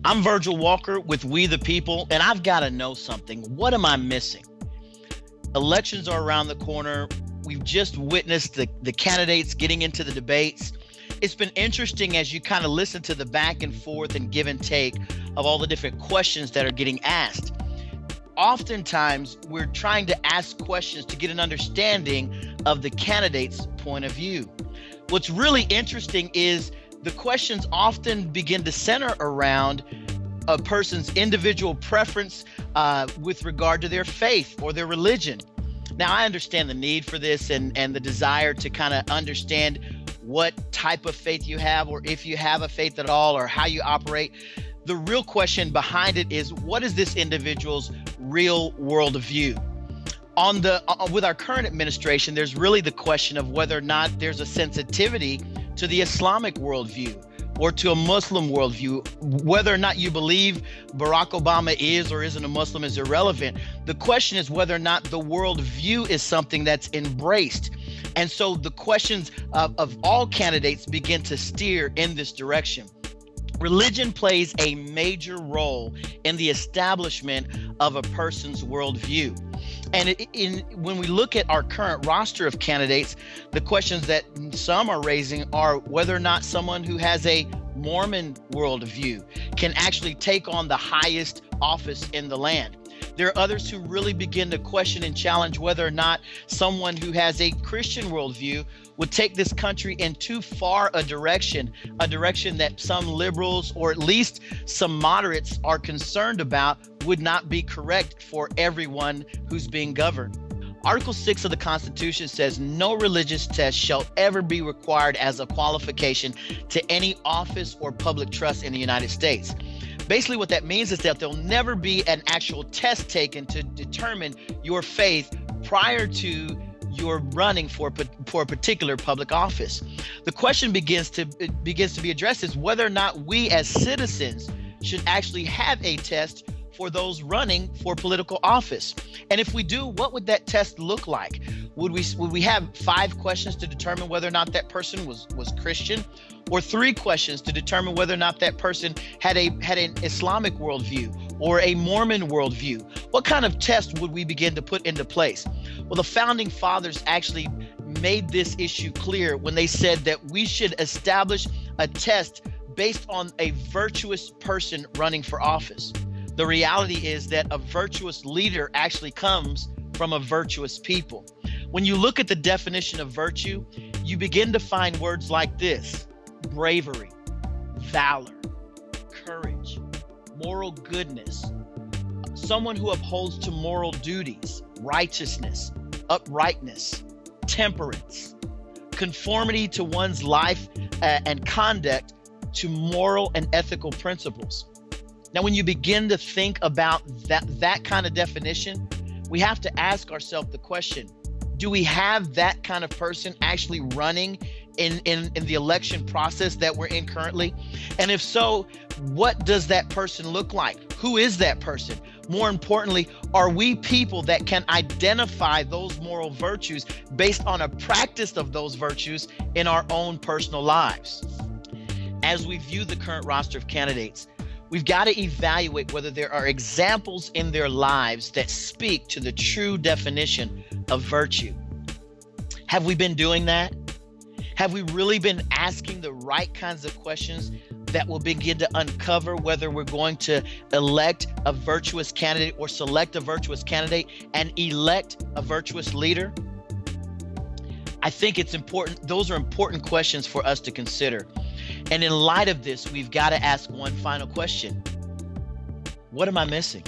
I'm Virgil Walker with We the People, and I've got to know something. What am I missing? Elections are around the corner. We've just witnessed the candidates getting into the debates. It's been interesting as you kind of listen to the back and forth and give and take of all the different questions that are getting asked. Oftentimes, we're trying to ask questions to get an understanding of the candidate's point of view. What's really interesting is the questions often begin to center around a person's individual preference with regard to their faith or their religion. Now, I understand the need for this and the desire to kind of understand what type of faith you have, or if you have a faith at all, or how you operate. The real question behind it is, what is this individual's real worldview? With our current administration, there's really the question of whether or not there's a sensitivity to the Islamic worldview or to a Muslim worldview. Whether or not you believe Barack Obama is or isn't a Muslim is irrelevant. The question is whether or not the worldview is something that's embraced. And so the questions of all candidates begin to steer in this direction. Religion plays a major role in the establishment of a person's worldview. And when we look at our current roster of candidates, the questions that some are raising are whether or not someone who has a Mormon worldview can actually take on the highest office in the land. There are others who really begin to question and challenge whether or not someone who has a Christian worldview would take this country in too far a direction that some liberals or at least some moderates are concerned about would not be correct for everyone who's being governed. Article 6 of the Constitution says no religious test shall ever be required as a qualification to any office or public trust in the United States. Basically, what that means is that there'll never be an actual test taken to determine your faith prior to your running for a particular public office. The question begins to be addressed is whether or not we as citizens should actually have a test for those running for political office. And if we do, what would that test look like? Would we have 5 questions to determine whether or not that person was Christian, or 3 questions to determine whether or not that person had an Islamic worldview or a Mormon worldview? What kind of test would we begin to put into place? Well, the founding fathers actually made this issue clear when they said that we should establish a test based on a virtuous person running for office. The reality is that a virtuous leader actually comes from a virtuous people. When you look at the definition of virtue, you begin to find words like this: bravery, valor, courage, moral goodness, someone who upholds to moral duties, righteousness, uprightness, temperance, conformity to one's life and conduct to moral and ethical principles. Now, when you begin to think about that kind of definition, we have to ask ourselves the question, do we have that kind of person actually running in the election process that we're in currently? And if so, what does that person look like? Who is that person? More importantly, are we people that can identify those moral virtues based on a practice of those virtues in our own personal lives? As we view the current roster of candidates, we've got to evaluate whether there are examples in their lives that speak to the true definition of virtue. Have we been doing that? Have we really been asking the right kinds of questions that will begin to uncover whether we're going to elect a virtuous candidate or select a virtuous candidate and elect a virtuous leader? I think it's important. Those are important questions for us to consider. And in light of this, we've got to ask one final question. What am I missing?